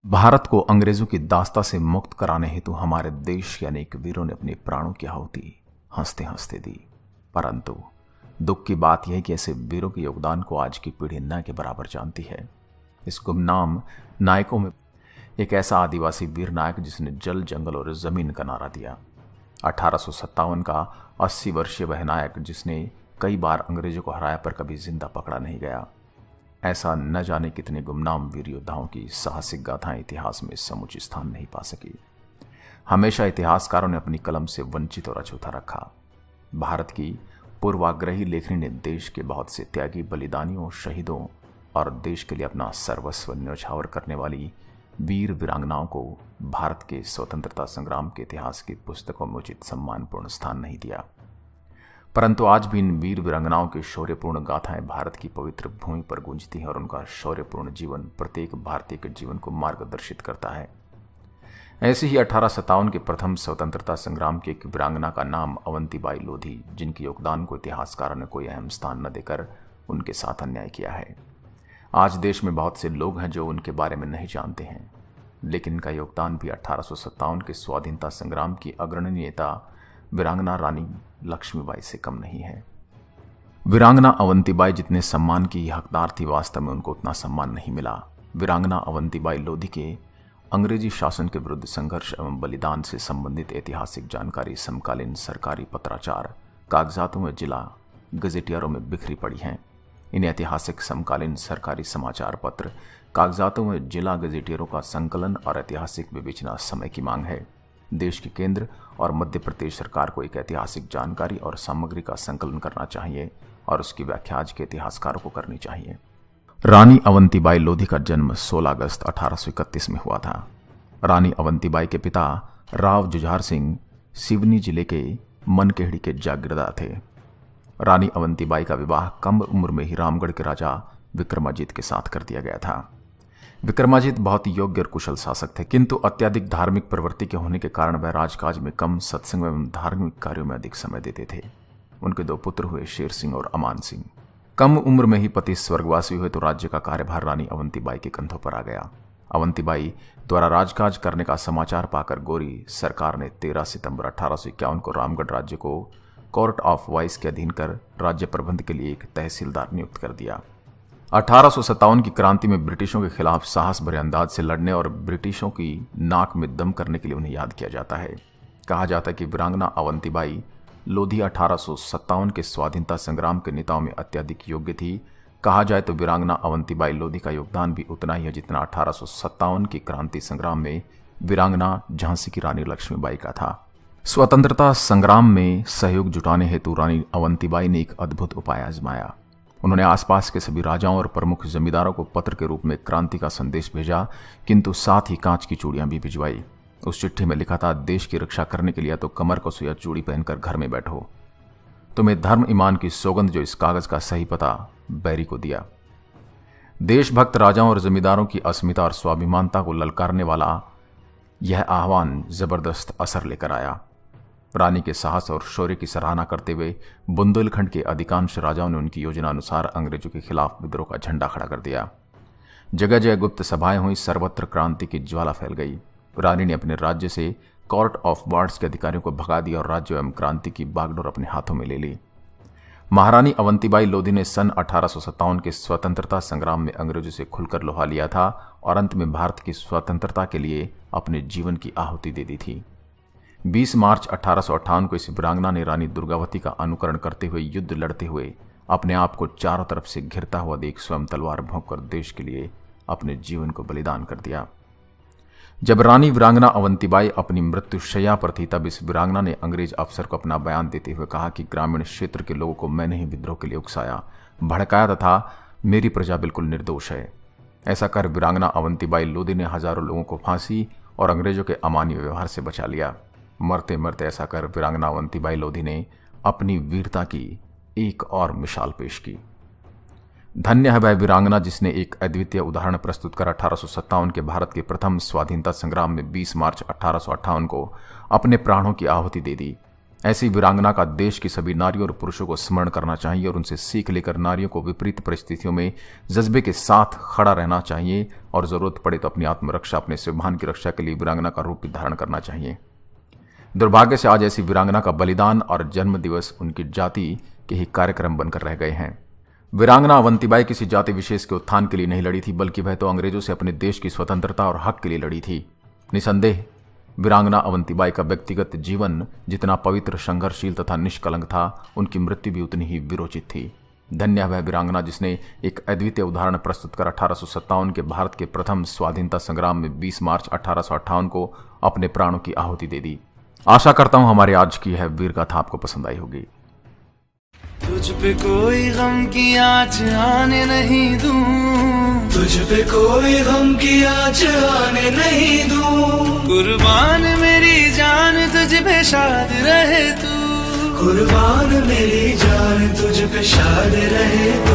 भारत को अंग्रेजों की दास्ता से मुक्त कराने हेतु हमारे देश के अनेक वीरों ने अपने प्राणों की आहुति हंसते हंसते दी। परंतु दुख की बात यह है कि ऐसे वीरों के योगदान को आज की पीढ़ी न के बराबर जानती है। इस गुमनाम नायकों में एक ऐसा आदिवासी वीर नायक जिसने जल, जंगल और जमीन का नारा दिया। 1857 का 80 वर्षीय वह नायक जिसने कई बार अंग्रेजों को हराया पर कभी जिंदा पकड़ा नहीं गया। ऐसा न जाने कितने गुमनाम वीर योद्धाओं की साहसिक गाथाएं इतिहास में समुचित स्थान नहीं पा सकी। हमेशा इतिहासकारों ने अपनी कलम से वंचित और अछूता रखा। भारत की पूर्वाग्रही लेखनी ने देश के बहुत से त्यागी, बलिदानियों, शहीदों और देश के लिए अपना सर्वस्व न्यौछावर करने वाली वीर वीरांगनाओं को भारत के स्वतंत्रता संग्राम के इतिहास की पुस्तकों में उचित सम्मानपूर्ण स्थान नहीं दिया। परंतु आज भी इन वीर वीरांगनाओं की शौर्यपूर्ण गाथाएं भारत की पवित्र भूमि पर गूंजती हैं और उनका शौर्यपूर्ण जीवन प्रत्येक भारतीय के जीवन को मार्गदर्शित करता है। ऐसे ही 1857 के प्रथम स्वतंत्रता संग्राम की एक वीरांगना का नाम अवंतीबाई लोधी, जिनके योगदान को इतिहासकारों ने कोई अहम स्थान न देकर उनके साथ अन्याय किया है। आज देश में बहुत से लोग हैं जो उनके बारे में नहीं जानते हैं, लेकिन इनका योगदान भी 1857 के स्वाधीनता संग्राम की अग्रणी नेता वीरांगना रानी लक्ष्मीबाई से कम नहीं है। वीरांगना अवंतीबाई जितने सम्मान की हकदार थी, वास्तव में उनको उतना सम्मान नहीं मिला। वीरांगना अवंतीबाई लोधी के अंग्रेजी शासन के विरुद्ध संघर्ष एवं बलिदान से संबंधित ऐतिहासिक जानकारी समकालीन सरकारी पत्राचार कागजातों में जिला गजेटियरों में बिखरी पड़ी हैं। इन ऐतिहासिक समकालीन सरकारी समाचार पत्र कागजातों में जिला गजेटियरों का संकलन और ऐतिहासिक विवेचना समय की मांग है। देश के केंद्र और मध्य प्रदेश सरकार को एक ऐतिहासिक जानकारी और सामग्री का संकलन करना चाहिए और उसकी व्याख्या आज के इतिहासकारों को करनी चाहिए। रानी अवंतीबाई लोधी का जन्म 16 अगस्त 1831 में हुआ था। रानी अवंतीबाई के पिता राव जुझार सिंह सिवनी जिले के मनकेहड़ी के जागीरदार थे। रानी अवंतीबाई का विवाह कम उम्र में ही रामगढ़ के राजा विक्रमाजीत के साथ कर दिया गया था। विक्रमाजीत बहुत योग्य और कुशल शासक थे, किंतु अत्यधिक धार्मिक प्रवृत्ति के होने के कारण वह राजकाज में कम, सत्संग एवं धार्मिक कार्यों में अधिक समय देते थे। उनके 2 पुत्र हुए, शेर सिंह और अमान सिंह। कम उम्र में ही पति स्वर्गवासी हुए तो राज्य का कार्यभार रानी अवंतीबाई के कंधों पर आ गया। अवंतीबाई द्वारा राजकाज करने का समाचार पाकर गोरी सरकार ने 13 सितंबर 1851 को रामगढ़ राज्य को कोर्ट ऑफ वाइस के अधीन कर राज्य प्रबंध के लिए एक तहसीलदार नियुक्त कर दिया। 1857 की क्रांति में ब्रिटिशों के खिलाफ साहस भरे अंदाज से लड़ने और ब्रिटिशों की नाक में दम करने के लिए उन्हें याद किया जाता है। कहा जाता है कि वीरांगना अवंतीबाई लोधी 1857 के स्वाधीनता संग्राम के नेताओं में अत्यधिक योग्य थी। कहा जाए तो वीरांगना अवंतीबाई लोधी का योगदान भी उतना ही है जितना 1857 की क्रांति संग्राम में वीरांगना झांसी की रानी लक्ष्मीबाई का था। स्वतंत्रता संग्राम में सहयोग जुटाने हेतु रानी अवंतीबाई ने एक अद्भुत उपाय आजमाया। उन्होंने आसपास के सभी राजाओं और प्रमुख जमींदारों को पत्र के रूप में क्रांति का संदेश भेजा, किंतु साथ ही कांच की चूड़ियां भी भिजवाई। उस चिट्ठी में लिखा था, देश की रक्षा करने के लिए तो कमर को सुया चूड़ी पहनकर घर में बैठो। तुम्हें धर्म ईमान की सौगंध जो इस कागज का सही पता बैरी को दिया। देशभक्त राजाओं और जमींदारों की अस्मिता और स्वाभिमानता को ललकारने वाला यह आह्वान जबरदस्त असर लेकर आया। रानी के साहस और शौर्य की सराहना करते हुए बुंदेलखंड के अधिकांश राजाओं ने उनकी योजना अनुसार अंग्रेजों के खिलाफ विद्रोह का झंडा खड़ा कर दिया। जगह जगह गुप्त सभाएं हुई, सर्वत्र क्रांति की ज्वाला फैल गई। रानी ने अपने राज्य से कोर्ट ऑफ वार्ड्स के अधिकारियों को भगा दिया और राज्य एवं क्रांति की बागडोर अपने हाथों में ले ली। महारानी अवंतीबाई लोधी ने सन 1857 के स्वतंत्रता संग्राम में अंग्रेजों से खुलकर लोहा लिया था और अंत में भारत की स्वतंत्रता के लिए अपने जीवन की आहुति दे दी थी। 20 मार्च 1858 को इस वीरांगना ने रानी दुर्गावती का अनुकरण करते हुए युद्ध लड़ते हुए अपने आप को चारों तरफ से घिरता हुआ देख स्वयं तलवार भोंककर देश के लिए अपने जीवन को बलिदान कर दिया। जब रानी वीरांगना अवंतीबाई अपनी मृत्युशैया पर थी, तब इस वीरांगना ने अंग्रेज अफसर को अपना बयान देते हुए कहा कि ग्रामीण क्षेत्र के लोगों को मैंने ही विद्रोह के लिए उकसाया, भड़काया तथा मेरी प्रजा बिल्कुल निर्दोष है। ऐसा कर वीरांगना अवंतीबाई लोधी ने हजारों लोगों को फांसी और अंग्रेजों के अमानवीय व्यवहार से बचा लिया। मरते मरते ऐसा कर वीरांगना अवंतीबाई लोधी ने अपनी वीरता की एक और मिसाल पेश की। धन्य है वह वीरांगना जिसने एक अद्वितीय उदाहरण प्रस्तुत कर 1857 के भारत के प्रथम स्वाधीनता संग्राम में 20 मार्च 1858 को अपने प्राणों की आहुति दे दी। ऐसी वीरांगना का देश की सभी नारियों और पुरुषों को स्मरण करना चाहिए और उनसे सीख लेकर नारियों को विपरीत परिस्थितियों में जज्बे के साथ खड़ा रहना चाहिए और जरूरत पड़े तो अपनी आत्मरक्षा, अपने स्वाभिमान की रक्षा के लिए वीरांगना का रूप धारण करना चाहिए। दुर्भाग्य से आज ऐसी वीरांगना का बलिदान और जन्म दिवस उनकी जाति के ही कार्यक्रम बनकर रह गए हैं। वीरांगना अवंतीबाई किसी जाति विशेष के उत्थान के लिए नहीं लड़ी थी, बल्कि वह तो अंग्रेजों से अपने देश की स्वतंत्रता और हक के लिए लड़ी थी। निसंदेह वीरांगना अवंतीबाई का व्यक्तिगत जीवन जितना पवित्र, संघर्षशील तथा निष्कलंक था, उनकी मृत्यु भी उतनी ही विरोचित थी। धन्य वह वीरांगना जिसने एक अद्वितीय उदाहरण प्रस्तुत कर 1857 के भारत के प्रथम स्वाधीनता संग्राम में 20 मार्च 1858 को अपने प्राणों की आहुति दे दी। आशा करता हूं हमारे आज की यह वीर गाथा आपको पसंद आई होगी। तुझ पे कोई गम की आँच आने नहीं दूं, तुझ पे कोई गम की आँच आने नहीं दूं। कुर्बान मेरी जान तुझ पे शाद रहे तू, कुर्बान मेरी जान तुझ पे शाद रहे तू।